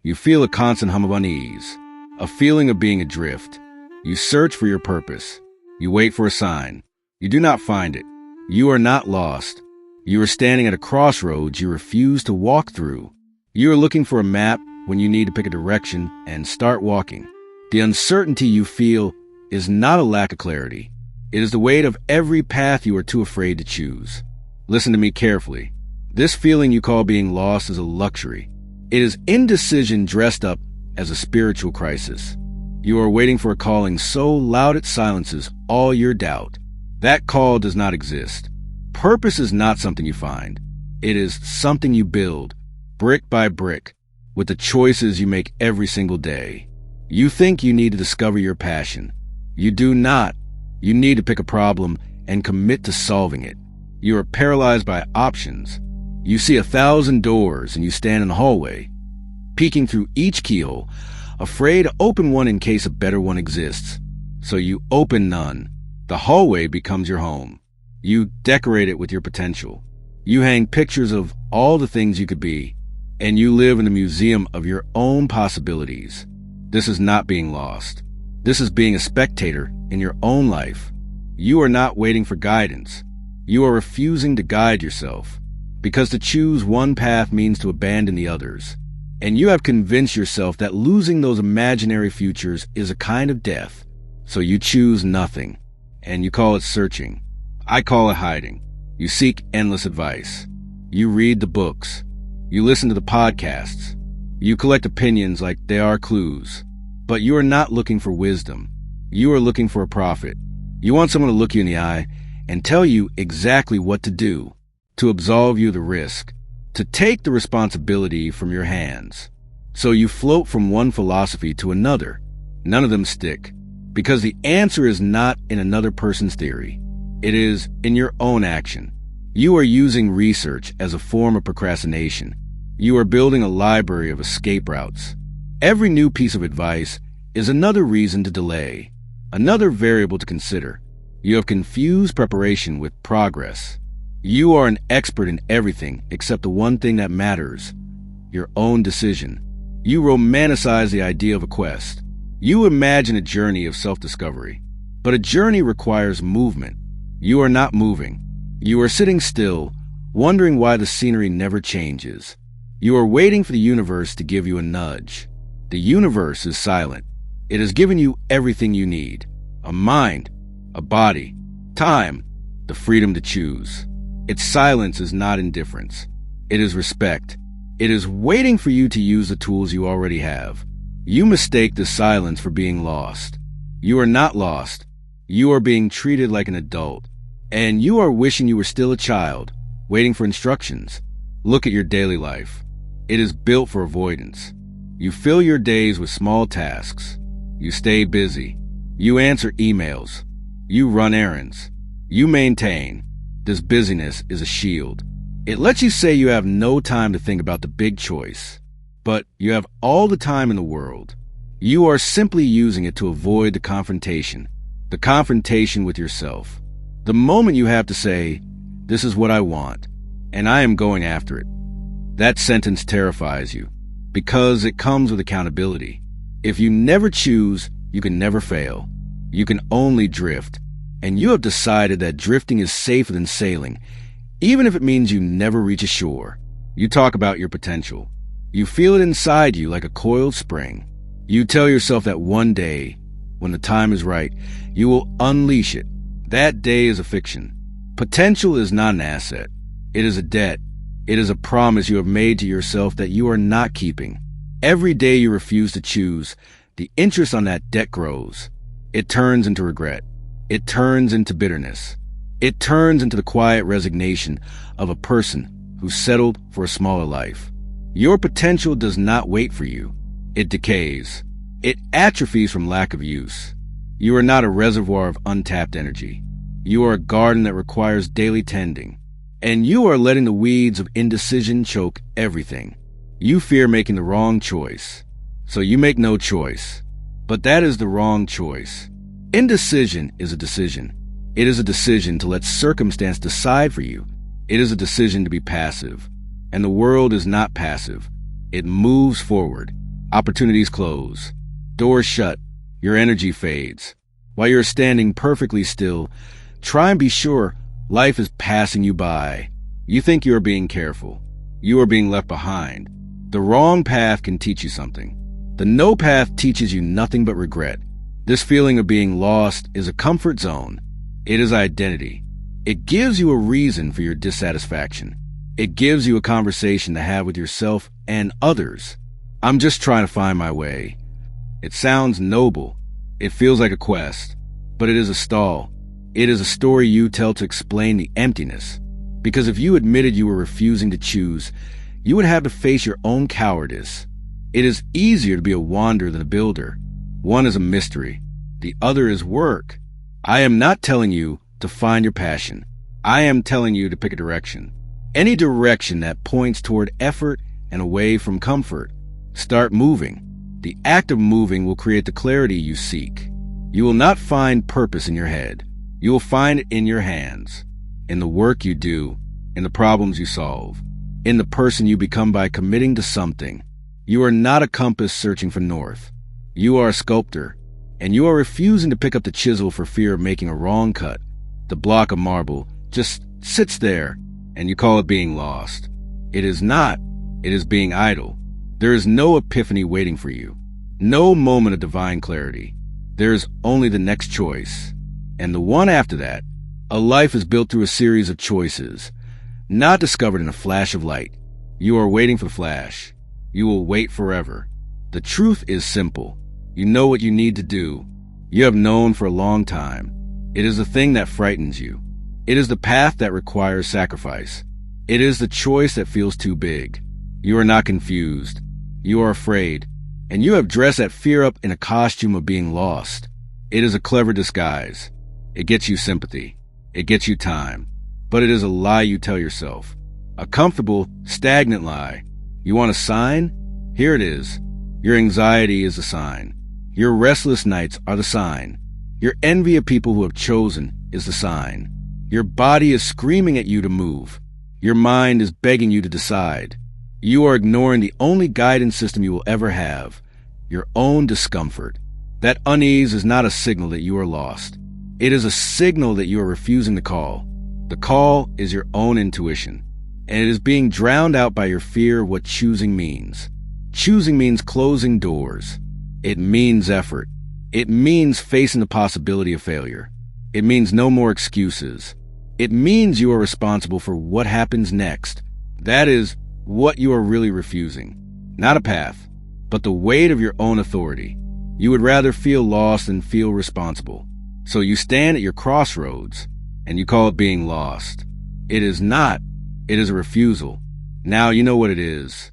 You feel a constant hum of unease, a feeling of being adrift. You search for your purpose. You wait for a sign. You do not find it. You are not lost. You are standing at a crossroads you refuse to walk through. You are looking for a map when you need to pick a direction and start walking. The uncertainty you feel is not a lack of clarity. It is the weight of every path you are too afraid to choose. Listen to me carefully. This feeling you call being lost is a luxury. It is indecision dressed up as a spiritual crisis. You are waiting for a calling so loud it silences all your doubt. That call does not exist. Purpose is not something you find. It is something you build, brick by brick, with the choices you make every single day. You think you need to discover your passion. You do not. You need to pick a problem and commit to solving it. You are paralyzed by options. You see 1,000 doors and you stand in the hallway, peeking through each keyhole, afraid to open one in case a better one exists. So you open none. The hallway becomes your home. You decorate it with your potential. You hang pictures of all the things you could be, and you live in a museum of your own possibilities. This is not being lost. This is being a spectator in your own life. You are not waiting for guidance. You are refusing to guide yourself, because to choose one path means to abandon the others. And you have convinced yourself that losing those imaginary futures is a kind of death. So you choose nothing, and you call it searching. I call it hiding. You seek endless advice. You read the books. You listen to the podcasts. You collect opinions like they are clues. But you are not looking for wisdom. You are looking for a prophet. You want someone to look you in the eye and tell you exactly what to do, to absolve you of the risk, to take the responsibility from your hands. So you float from one philosophy to another. None of them stick, because the answer is not in another person's theory. It is in your own action. You are using research as a form of procrastination. You are building a library of escape routes. Every new piece of advice is another reason to delay, another variable to consider. You have confused preparation with progress. You are an expert in everything except the one thing that matters, your own decision. You romanticize the idea of a quest. You imagine a journey of self-discovery. But a journey requires movement. You are not moving. You are sitting still, wondering why the scenery never changes. You are waiting for the universe to give you a nudge. The universe is silent. It has given you everything you need. A mind, a body, time, the freedom to choose. Its silence is not indifference. It is respect. It is waiting for you to use the tools you already have. You mistake the silence for being lost. You are not lost. You are being treated like an adult. And you are wishing you were still a child, waiting for instructions. Look at your daily life. It is built for avoidance. You fill your days with small tasks. You stay busy. You answer emails. You run errands. You maintain. This busyness is a shield. It lets you say you have no time to think about the big choice, but you have all the time in the world. You are simply using it to avoid the confrontation with yourself. The moment you have to say, "This is what I want, and I am going after it," that sentence terrifies you, because it comes with accountability. If you never choose, you can never fail. You can only drift. And you have decided that drifting is safer than sailing, even if it means you never reach a shore. You talk about your potential. You feel it inside you like a coiled spring. You tell yourself that one day, when the time is right, you will unleash it. That day is a fiction. Potential is not an asset. It is a debt. It is a promise you have made to yourself that you are not keeping. Every day you refuse to choose, the interest on that debt grows. It turns into regret. It turns into bitterness. It turns into the quiet resignation of a person who settled for a smaller life. Your potential does not wait for you. It decays. It atrophies from lack of use. You are not a reservoir of untapped energy. You are a garden that requires daily tending. And you are letting the weeds of indecision choke everything. You fear making the wrong choice, so you make no choice. But that is the wrong choice. Indecision is a decision. It is a decision to let circumstance decide for you. It is a decision to be passive. And the world is not passive. It moves forward. Opportunities close. Doors shut. Your energy fades. While you're standing perfectly still, try and be sure life is passing you by. You think you are being careful. You are being left behind. The wrong path can teach you something. The no path teaches you nothing but regret. This feeling of being lost is a comfort zone. It is identity. It gives you a reason for your dissatisfaction. It gives you a conversation to have with yourself and others. I'm just trying to find my way. It sounds noble. It feels like a quest. But it is a stall. It is a story you tell to explain the emptiness. Because if you admitted you were refusing to choose, you would have to face your own cowardice. It is easier to be a wanderer than a builder. One is a mystery. The other is work. I am not telling you to find your passion. I am telling you to pick a direction. Any direction that points toward effort and away from comfort. Start moving. The act of moving will create the clarity you seek. You will not find purpose in your head. You will find it in your hands, in the work you do, in the problems you solve, in the person you become by committing to something. You are not a compass searching for north. You are a sculptor, and you are refusing to pick up the chisel for fear of making a wrong cut. The block of marble just sits there, and you call it being lost. It is not. It is being idle. There is no epiphany waiting for you, no moment of divine clarity. There is only the next choice, and the one after that. A life is built through a series of choices, not discovered in a flash of light. You are waiting for the flash. You will wait forever. The truth is simple. You know what you need to do. You have known for a long time. It is the thing that frightens you. It is the path that requires sacrifice. It is the choice that feels too big. You are not confused. You are afraid, and you have dressed that fear up in a costume of being lost. It is a clever disguise. It gets you sympathy. It gets you time. But it is a lie you tell yourself. A comfortable, stagnant lie. You want a sign? Here it is. Your anxiety is the sign. Your restless nights are the sign. Your envy of people who have chosen is the sign. Your body is screaming at you to move. Your mind is begging you to decide. You are ignoring the only guidance system you will ever have, your own discomfort. That unease is not a signal that you are lost. It is a signal that you are refusing to call. The call is your own intuition, and it is being drowned out by your fear of what choosing means. Choosing means closing doors. It means effort. It means facing the possibility of failure. It means no more excuses. It means you are responsible for what happens next. That is what you are really refusing. Not a path, but the weight of your own authority. You would rather feel lost than feel responsible. So you stand at your crossroads, and you call it being lost. It is not. It is a refusal. Now you know what it is.